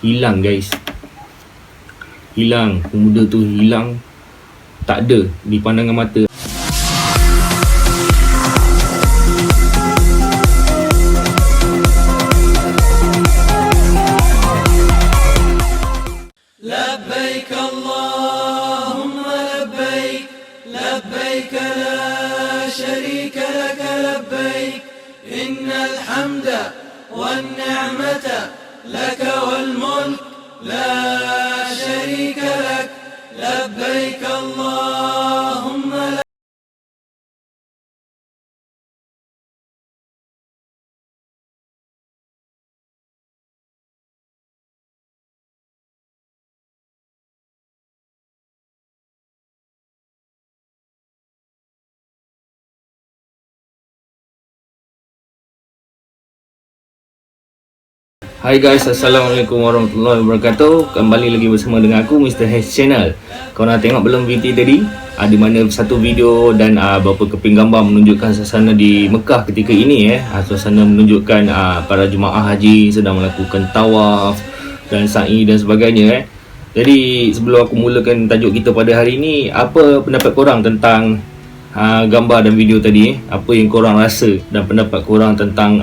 hilang guys. Hilang, pemuda tu hilang, tak ada di pandangan mata. لبيك اللهم لبيك لبيك لا شريك لك لبيك إن الحمد والنعمة لك والملك لا شريك لك لبيك اللهم لبيك. Hai guys, Assalamualaikum warahmatullahi wabarakatuh. Kembali lagi bersama dengan aku, Mr. H Channel. Kau nak tengok belum video tadi? Di mana satu video dan beberapa keping gambar menunjukkan suasana di Mekah ketika ini. Suasana menunjukkan para jemaah haji sedang melakukan tawaf dan sa'i dan sebagainya. Jadi sebelum aku mulakan tajuk kita pada hari ini, apa pendapat korang tentang gambar dan video tadi? Apa yang korang rasa dan pendapat korang tentang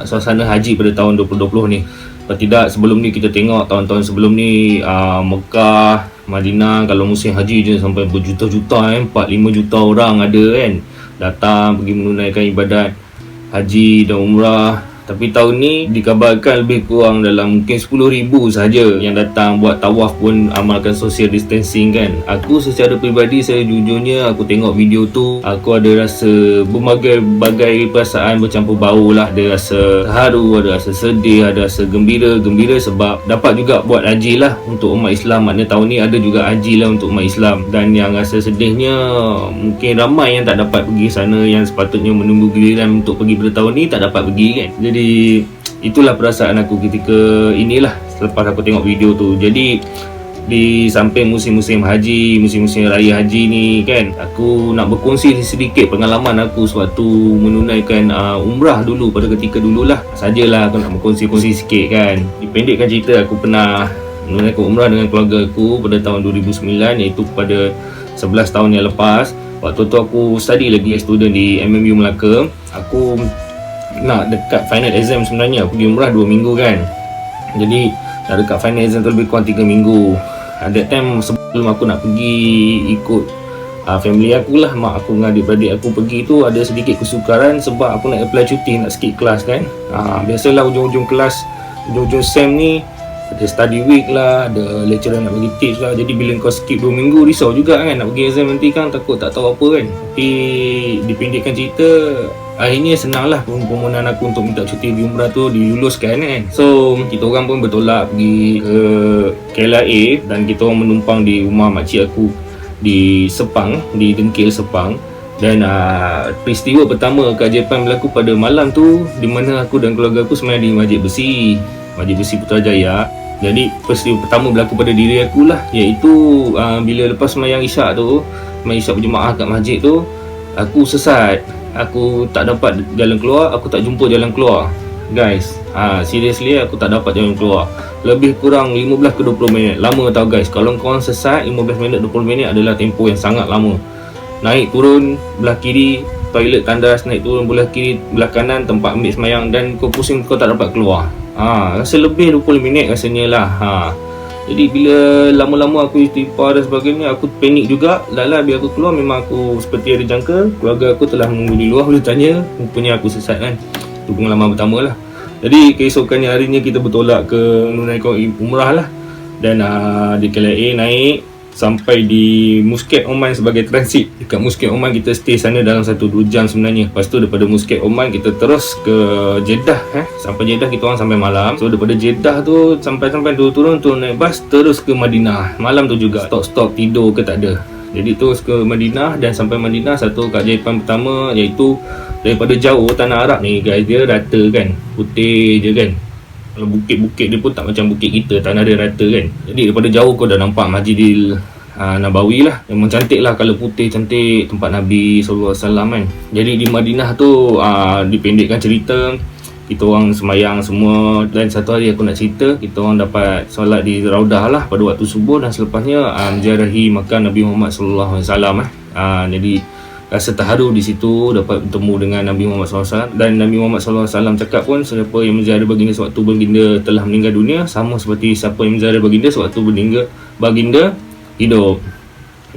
suasana haji pada tahun 2020 ni? Kalau tidak, sebelum ni kita tengok tahun-tahun sebelum ni Mekah, Madinah, kalau musim haji je sampai berjuta-juta 4-5 juta orang ada kan datang pergi menunaikan ibadat haji dan umrah. Tapi tahun ni dikabarkan lebih kurang dalam mungkin 10,000 saja yang datang buat tawaf pun amalkan social distancing kan. Aku secara peribadi, saya jujurnya aku tengok video tu, aku ada rasa berbagai perasaan bercampur bau lah. Ada rasa haru, ada rasa sedih, ada rasa gembira sebab dapat juga buat haji lah untuk umat Islam. Maknanya tahun ni ada juga haji lah untuk umat Islam. Dan yang rasa sedihnya, mungkin ramai yang tak dapat pergi sana, yang sepatutnya menunggu giliran untuk pergi pada tahun ni tak dapat pergi kan. Jadi itulah perasaan aku ketika inilah selepas aku tengok video tu. Jadi di samping musim-musim haji, musim-musim raya haji ni kan, aku nak berkongsi sedikit pengalaman aku sewaktu menunaikan umrah dulu pada ketika dululah. Sajalah aku nak berkongsi sikit kan. Dipendekkan cerita, aku pernah menunaikan umrah dengan keluarga aku pada tahun 2009, iaitu pada 11 tahun yang lepas. Waktu tu aku study lagi student di MMU Melaka. Aku nak dekat final exam sebenarnya. Aku pergi umrah 2 minggu kan. Jadi dah dekat final exam tu lebih kurang 3 minggu. That time sebelum aku nak pergi ikut family aku lah, mak aku dengan adik-beradik aku pergi tu, ada sedikit kesukaran sebab aku nak apply cuti, nak skip kelas kan. Biasalah ujung-ujung kelas, ujung-ujung SEM ni ada study week lah, ada lecturer nak bagi tips lah. Jadi bila kau skip 2 minggu, risau juga kan nak pergi exam nanti kan, takut tak tahu apa kan. Tapi dipendekkan cerita, akhirnya senang lah permohonan aku untuk minta cuti di umrah tu diluluskan kan. So kita orang pun bertolak pergi ke KLIA dan kita orang menumpang di rumah makcik aku di Sepang, di Dengkil Sepang. Dan peristiwa pertama keajaiban berlaku pada malam tu, di mana aku dan keluarga aku sebenarnya di Masjid Besi Putrajaya. Jadi peristiwa pertama berlaku pada diri aku lah, iaitu bila lepas sembahyang isyak tu, sembahyang isyak berjemaah kat masjid tu, aku sesat. Aku tak dapat jalan keluar, aku tak jumpa jalan keluar guys. Seriously, aku tak dapat jalan keluar. Lebih kurang 15 ke 20 minit. Lama tau guys. Kalau korang sesat, 15 minit 20 minit adalah tempoh yang sangat lama. Naik turun belah kiri toilet tandas, naik turun belah kiri belah kanan tempat ambil semayang, dan kau pusing, kau tak dapat keluar. Rasa lebih 20 minit rasanya lah. Jadi bila lama-lama aku istighfar dan sebagainya, aku panik juga. Lala biar aku keluar, memang aku seperti ada jangka, keluarga aku telah menunggu di luar. Boleh tanya, rupanya aku sesat kan. Itu pengalaman pertama lah. Jadi keesokannya harinya kita bertolak ke menunaikan umrah lah. Dan di KLIA naik sampai di Muscat Oman sebagai transit. Dekat Muscat Oman kita stay sana dalam 1-2 jam sebenarnya. Lepas tu daripada Muscat Oman kita terus ke Jeddah. Sampai Jeddah kita orang sampai malam. So daripada Jeddah tu sampai turun naik bas terus ke Madinah. Malam tu juga stop tidur ke tak ada. Jadi terus ke Madinah, dan sampai Madinah satu keajaiban pertama, iaitu daripada jauh tanah Arab ni guys, dia rata kan, putih je kan. Kalau bukit-bukit dia pun tak macam bukit kita, tanah dia rata kan. Jadi daripada jauh kau dah nampak Masjidil Nabawi lah. Memang cantik lah, kalau putih cantik, tempat Nabi SAW kan. Jadi di Madinah tu dipendekkan cerita, kita orang semayang semua. Dan satu hari aku nak cerita, kita orang dapat solat di Raudah lah pada waktu subuh, dan selepasnya menziarahi makam Nabi Muhammad SAW. Jadi rasa terharu di situ dapat bertemu dengan Nabi Muhammad SAW. Dan Nabi Muhammad SAW cakap pun, siapa yang menziarah baginda sewaktu baginda telah meninggal dunia, sama seperti siapa yang menziarah baginda sewaktu baginda hidup.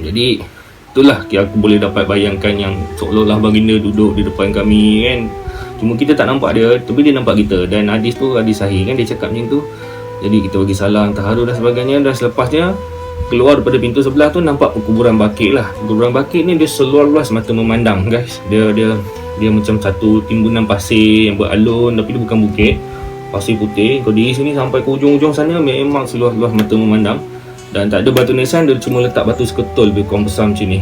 Jadi itulah aku boleh dapat bayangkan yang seolah-olah baginda duduk di depan kami kan. Cuma kita tak nampak dia, tapi dia nampak kita. Dan hadis tu hadis sahih kan, dia cakap macam tu. Jadi kita bagi salam, terharu dan sebagainya. Dan selepasnya keluar daripada pintu sebelah tu nampak perkuburan Baqi lah. Perkuburan Baqi ni dia seluas-luas mata memandang guys. Dia macam satu timbunan pasir yang beralun, tapi dia bukan bukit, pasir putih. Kau di sini sampai ke ujung-ujung sana memang seluas-luas mata memandang. Dan tak ada batu nisan, dia cuma letak batu seketul lebih kurang besar macam ni.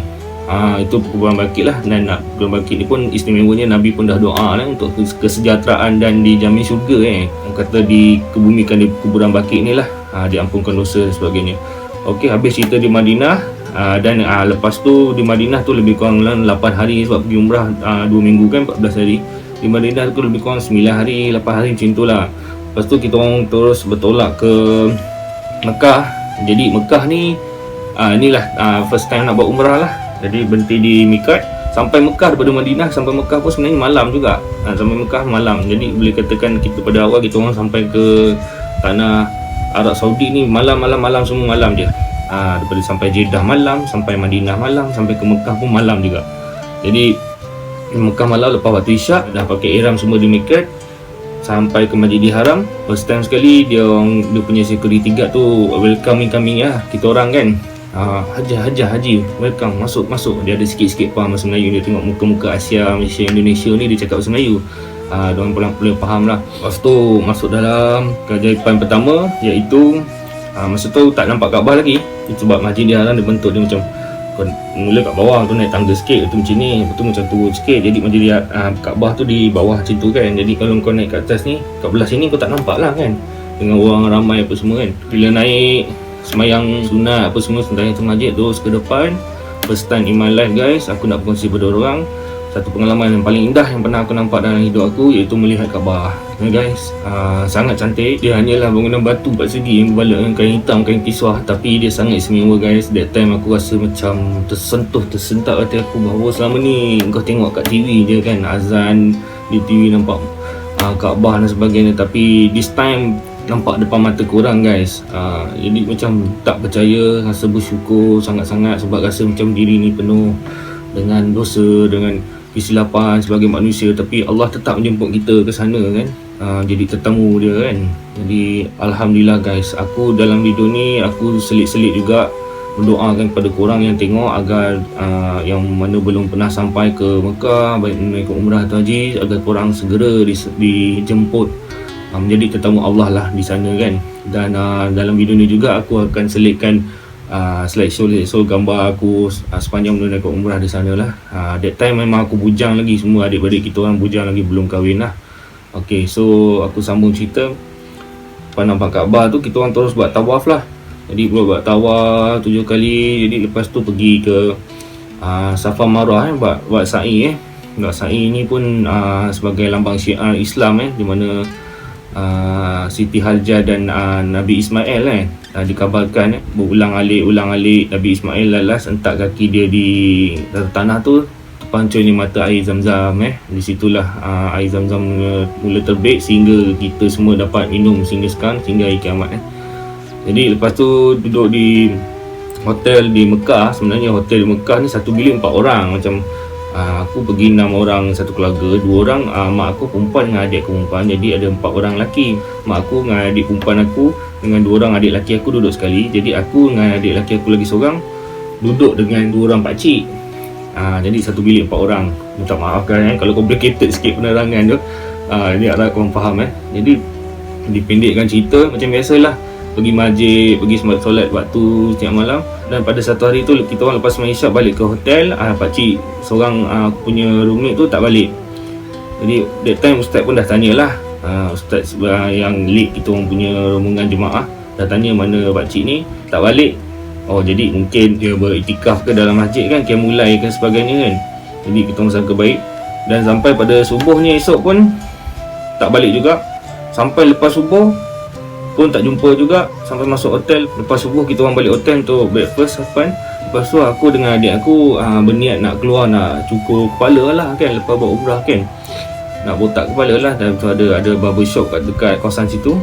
Itu perkuburan Baqi lah. Dan perkuburan Baqi ni pun istimewanya Nabi pun dah doa lah untuk kesejahteraan dan dijamin syurga Orang kata dikebumikan di kuburan Baqi ni lah, diampunkan dosa dan sebagainya. Okey, habis cerita di Madinah. Dan lepas tu di Madinah tu lebih kurang 8 hari sebab pergi umrah 2 minggu kan, 14 hari. Di Madinah tu lebih kurang 9 hari, 8 hari macam tu lah. Lepas tu kita orang terus bertolak ke Mekah. Jadi Mekah ni inilah first time nak buat umrah lah. Jadi berhenti di Miqat. Sampai Mekah daripada Madinah sampai Mekah pun sebenarnya malam juga. Sampai Mekah malam. Jadi boleh katakan kita pada awal kita orang sampai ke tanah Arab Saudi ni malam semua malam je. Daripada sampai Jeddah malam, sampai Madinah malam, sampai ke Mekah pun malam juga. Jadi Mekah malam lepas waktu Isyak dah pakai ihram semua di Miqat, sampai ke Masjidil Haram. First time sekali dia punya security guard tu welcome kami lah kita orang kan. Haji welcome, masuk. Dia ada sikit-sikit faham bahasa Melayu. Dia tengok muka-muka Asia, Malaysia, Indonesia ni dia cakap bahasa Melayu. Diorang boleh faham lah. Lepas tu masuk dalam keajaiban pertama, iaitu masa tu tak nampak Kaabah lagi. Sebab Masjidil Haram dia bentuk dia macam, kau mula kat bawah tu naik tangga sikit, tu macam ni, lepas tu macam turun sikit. Jadi Masjidil Kaabah tu di bawah macam tu kan. Jadi kalau kau naik kat atas ni, kat belah sini kau tak nampak lah kan, dengan orang ramai apa semua kan. Bila naik semayang sunat apa semua, sembahyang tu masjid terus ke depan. First time in my life guys, aku nak berkongsi pada orang satu pengalaman yang paling indah yang pernah aku nampak dalam hidup aku, iaitu melihat Kaabah guys. Sangat cantik. Dia hanyalah bangunan batu 4 segi yang berbalak dengan kain hitam, kain kiswah, tapi dia sangat istimewa guys. That time aku rasa macam tersentak hati aku bahawa selama ni kau tengok kat TV je kan, azan di TV nampak Kaabah dan sebagainya, tapi this time nampak depan mata korang guys. Jadi macam tak percaya, rasa bersyukur sangat-sangat sebab rasa macam diri ni penuh dengan dosa, dengan kesilapan sebagai manusia, tapi Allah tetap menjemput kita ke sana kan. Jadi tetamu dia kan. Jadi Alhamdulillah guys, aku dalam video ni aku selit-selit juga mendoakan kepada korang yang tengok agar yang mana belum pernah sampai ke Mekah, baik naik ke umrah atau haji, agar korang segera dijemput menjadi tetamu Allah lah di sana kan. Dan dalam video ni juga aku akan selitkan slideshow gambar aku sepanjang menunaikan umrah di sana lah. That time memang aku bujang lagi, semua adik-beradik kita orang bujang lagi, belum kahwin lah. Okay, so aku sambung cerita. Lepas nampak Kaabah tu, kita orang terus buat tawaf lah. Jadi buat tawaf 7 kali. Jadi lepas tu pergi ke Safa Marwah buat sa'i Buat sa'i ni pun sebagai lambang syiar Islam di mana Siti Hajar dan Nabi Ismail dikabarkan berulang-alik Nabi Ismail lalas hentak kaki dia di tanah tu, terpancur ni mata air Zam-Zam. Di situlah air Zam-Zam mula terbit sehingga kita semua dapat minum sehingga sekarang, sehingga hari kiamat. Jadi lepas tu duduk di hotel di Mekah. Sebenarnya hotel di Mekah ni satu bilik 4 orang. Macam aku pergi 6 orang satu keluarga, 2 orang mak aku perempuan dengan adik aku perempuan. Jadi ada 4 orang lelaki. Mak aku dengan adik perempuan aku dengan 2 orang adik lelaki aku duduk sekali. Jadi aku dengan adik lelaki aku lagi seorang duduk dengan 2 orang pakcik. Jadi satu bilik 4 orang. Minta maaf kan kalau complicated sikit penerangan tu. Ini harap korang faham. Jadi dipendekkan cerita, macam biasalah pergi masjid, pergi solat waktu setiap malam. Dan pada satu hari tu kita orang lepas sembahyang Isyak balik ke hotel. Pakcik seorang aku punya roommate tu tak balik. Jadi that time ustaz pun dah tanyalah, ustaz yang lead kita orang punya rombongan jemaah dah tanya mana pakcik ni tak balik. Oh, jadi mungkin dia beriktikaf ke dalam masjid kan, dia mulai ke sebagainya kan. Jadi kita orang sangka baik. Dan sampai pada subuhnya esok pun tak balik juga. Sampai lepas subuh pun tak jumpa juga. Sampai masuk hotel, lepas subuh kita orang balik hotel untuk breakfast sarapan. Lepas tu aku dengan adik aku berniat nak keluar, nak cukur kepala lah kan, lepas buat umrah kan, nak botak kepala lah. Dan tu ada barber shop kat dekat kawasan situ.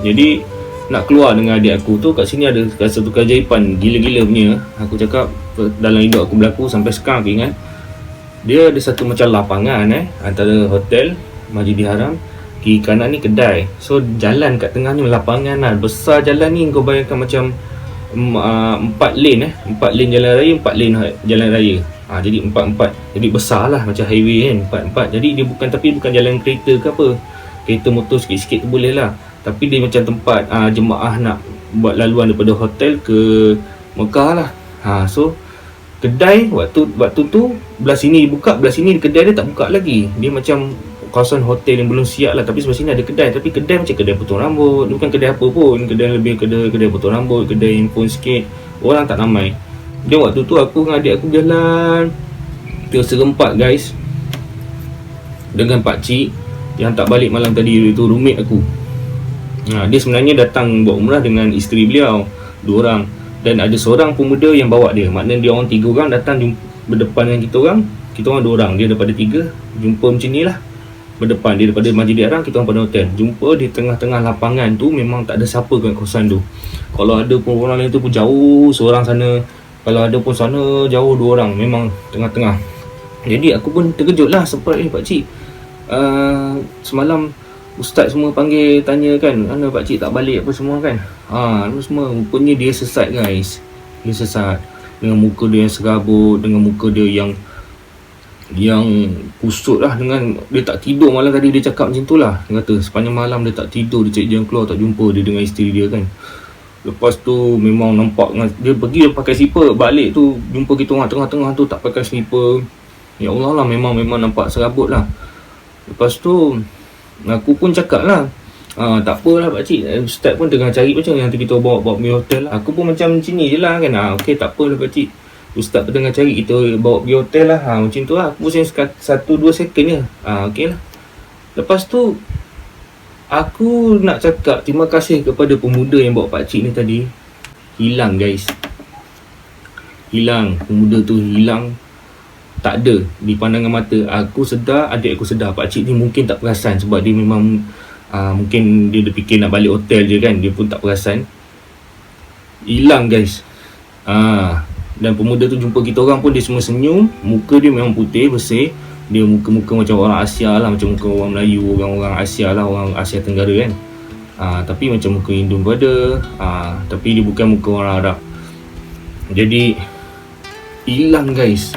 Jadi nak keluar dengan adik aku tu, kat sini ada satu keajaiban gila-gila punya. Aku cakap dalam hidup aku berlaku sampai sekarang aku ingat. Dia ada satu macam lapangan antara hotel Masjidil Haram, kiri kanan ni kedai. So jalan kat tengah ni lapangan lah. Besar jalan ni, kau bayangkan macam 4 lane 4 lane jalan raya, 4 lane jalan raya. Jadi 4-4. Jadi besar lah macam highway kan, 4-4. Jadi dia bukan jalan kereta ke apa. Kereta motor sikit-sikit tu boleh lah. Tapi dia macam tempat jemaah nak buat laluan daripada hotel ke Mekah lah. So kedai waktu tu belah sini buka, belah sini kedai dia tak buka lagi. Dia macam kawasan hotel yang belum siap lah. Tapi sebelah sini ada kedai, tapi kedai macam kedai potong rambut, bukan kedai apa pun. Kedai lebih kedai potong rambut, kedai handphone sikit. Orang tak ramai. Dia waktu tu aku dengan adik aku jalan terserempak guys, dengan pakcik yang tak balik malam tadi. Itu roommate aku. Dia sebenarnya datang buat umrah dengan isteri beliau, 2 orang. Dan ada seorang pemuda yang bawa dia. Maknanya dia orang 3 orang datang berdepan dengan kita orang. Kita orang 2 orang, dia daripada 3. Jumpa macam ni lah, berdepan. Dia daripada Masjidil Haram, kita orang pada hotel. Jumpa di tengah-tengah lapangan tu, memang tak ada siapa kat kawasan tu. Kalau ada pun orang lain tu pun jauh seorang sana. Kalau ada pun sana jauh 2 orang. Memang tengah-tengah. Jadi aku pun terkejut lah. Sempat pakcik, semalam ustaz semua panggil tanya kan, mana pakcik tak balik apa semua kan. Itu semua rupanya dia sesat guys. Dia sesat dengan muka dia yang serabut, dengan muka dia yang kusut lah. Dengan dia tak tidur malam tadi. Dia cakap macam tu lah. Dia kata sepanjang malam dia tak tidur. Dia cari jalan keluar, tak jumpa dia dengan isteri dia kan. Lepas tu memang nampak dia pergi, dia pakai slipper. Balik tu jumpa kita orang tengah-tengah tu tak pakai slipper. Ya Allah lah, memang nampak serabut lah. Lepas tu aku pun cakap lah, tak apalah pakcik, ustaz pun tengah cari macam nanti kita bawa pergi hotel lah. Aku pun macam macam ni je lah kan. Okey, tak apalah pakcik, ustaz pun tengah cari, kita bawa pergi hotel lah. Macam tu lah. Aku pusing 1-2 second je. Okey lah. Lepas tu aku nak cakap terima kasih kepada pemuda yang bawa pakcik ni tadi. Hilang guys. Hilang. Pemuda tu hilang. Tak ada di pandangan mata. Aku sedar, adik aku sedar pakcik ni mungkin tak perasan. Sebab dia memang mungkin dia fikir nak balik hotel je kan. Dia pun tak perasan. Hilang guys. Dan pemuda tu jumpa kita orang pun dia semua senyum. Muka dia memang putih, bersih. Dia muka-muka macam orang Asia lah. Macam muka orang Melayu, orang Asia lah, orang Asia Tenggara kan. Tapi macam muka Hindu pun ada. Tapi dia bukan muka orang Arab. Jadi hilang guys.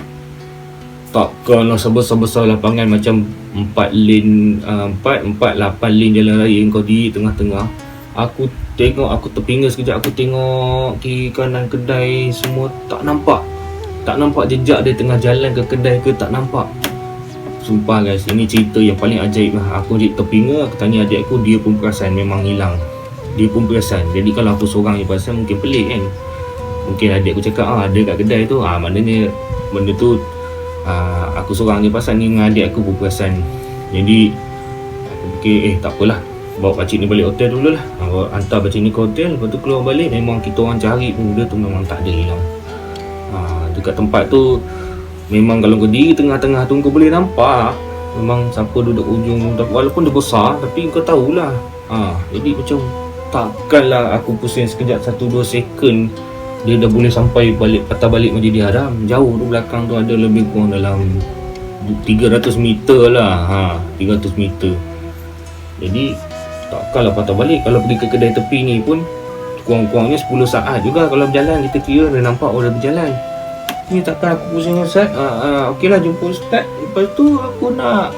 Takkanlah sebesar-besar lapangan macam 4 lane, 8 lane jalan raya kau di tengah-tengah. Aku tengok, aku terpinga sekejap. Aku tengok kiri kanan kedai semua tak nampak. Tak nampak jejak dia tengah jalan ke kedai ke, tak nampak. Sumpah guys, ini cerita yang paling ajaib lah. Aku terpinga, aku tanya adik aku, dia pun perasan memang hilang. Dia pun perasan. Jadi kalau aku seorang je perasan mungkin pelik kan. Mungkin adik aku cakap ada kat kedai tu, maknanya benda tu aku seorang je perasan, ni dengan adik aku pun perasan. Jadi aku fikir tak apalah, bawa pakcik ni balik hotel dulu lah. Hantar pakcik ni ke hotel, lepas tu keluar balik. Memang kita orang cari pun dia tu memang tak ada hilang. Dekat tempat tu memang kalau kau diri tengah-tengah tu kau boleh nampak memang siapa duduk ujung. Walaupun dia besar tapi kau tahulah. Jadi macam takkanlah aku pusing sekejap 1-2 second dia dah boleh sampai patah balik Masjidil Haram. Jauh tu belakang tu ada lebih kurang dalam 300 meter lah. 300 meter. Jadi takkanlah patah balik. Kalau pergi ke kedai tepi ni pun kurang-kurangnya 10 saat juga. Kalau berjalan kita kira dah nampak orang dah berjalan. Ni takkan aku pusing Ustaz. Okeylah jumpa Ustaz. Lepas tu aku nak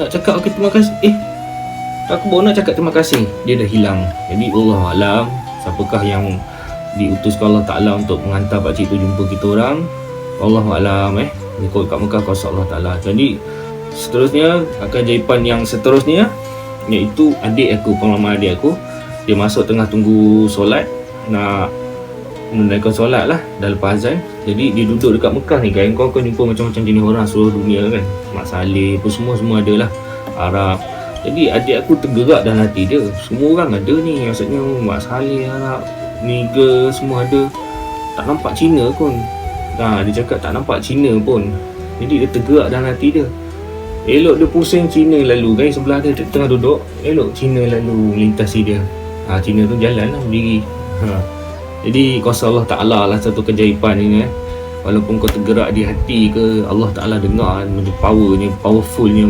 cakap okey terima kasih. Aku baru nak cakap terima kasih, dia dah hilang. Jadi Allah alam siapakah yang diutuskan Allah Ta'ala untuk menghantar pakcik tu jumpa kita orang. Allah alam ni kau kat Mekah kuasa Allah Ta'ala. Jadi seterusnya, keajaiban yang seterusnya iaitu adik aku, pengalaman adik aku. Dia masuk tengah tunggu solat, nak menunaikan solat lah, dah lepas azan. Jadi dia duduk dekat Mekah ni kan. Kau akan jumpa macam-macam jenis orang seluruh dunia kan. Mak Saleh apa semua ada lah. Arab. Jadi adik aku tergerak dalam hati dia. Semua orang ada ni, maksudnya Mak Saleh, anak Niga semua ada. Tak nampak Cina pun. Dia cakap tak nampak Cina pun. Jadi dia tergerak dalam hati dia. Elok dia pusing Cina lalu, guys, sebelah dia tengah duduk. Elok Cina lalu melintasi dia. Cina tu jalan lah berdiri. Jadi kuasa Allah Ta'ala lah satu keajaiban ni. Walaupun kau tergerak di hati ke, Allah Ta'ala dengar powerfulnya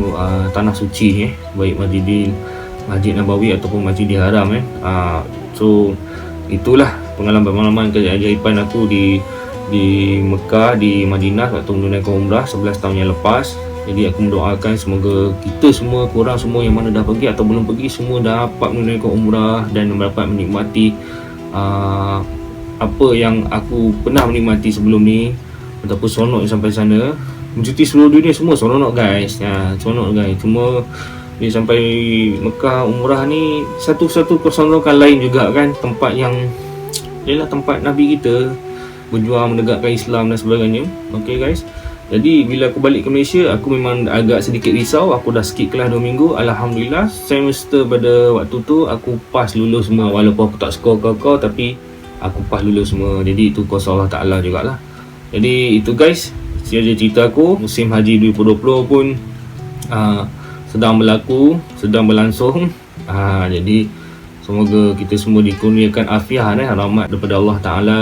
tanah suci ni, baik Masjid Nabawi ataupun Masjidil Haram. So itulah pengalaman keajaiban aku di Mekah, di Madinah waktu menunaikan umrah 11 tahun yang lepas. Jadi aku mendoakan semoga kita semua, korang semua yang mana dah pergi atau belum pergi, semua dapat menunaikan umrah dan dapat menikmati apa yang aku pernah menikmati sebelum ni. Betapa seronok sampai sana. Mencuti seluruh dunia semua seronok, guys. Seronok, guys. Cuma ni sampai Mekah umrah ni satu keseronokan lain juga kan. Tempat yang ialah tempat Nabi kita berjuang menegakkan Islam dan sebagainya. Okay, guys. Jadi bila aku balik ke Malaysia, aku memang agak sedikit risau. Aku dah skip kelas 2 minggu. Alhamdulillah, semester pada waktu tu aku pass lulus semua. Walaupun aku tak skor kau tapi aku pass lulus semua. Jadi itu kuasa Allah Ta'ala jugalah. Jadi itu, guys, cerita aku. Musim Haji 2020 pun sedang berlangsung. Jadi semoga kita semua dikurniakan afiah, rahmat daripada Allah Ta'ala,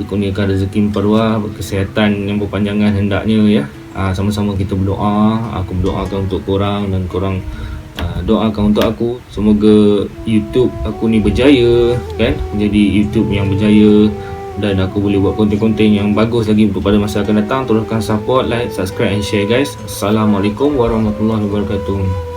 dikurniakan rezeki berparuah, kesihatan yang berpanjangan hendaknya ya. Sama-sama kita berdoa. Aku berdoakan untuk korang dan korang doakan untuk aku. Semoga YouTube aku ni berjaya kan, menjadi YouTube yang berjaya dan aku boleh buat konten-konten yang bagus lagi pada masa akan datang. Teruskan support, like, subscribe and share, guys. Assalamualaikum warahmatullahi wabarakatuh.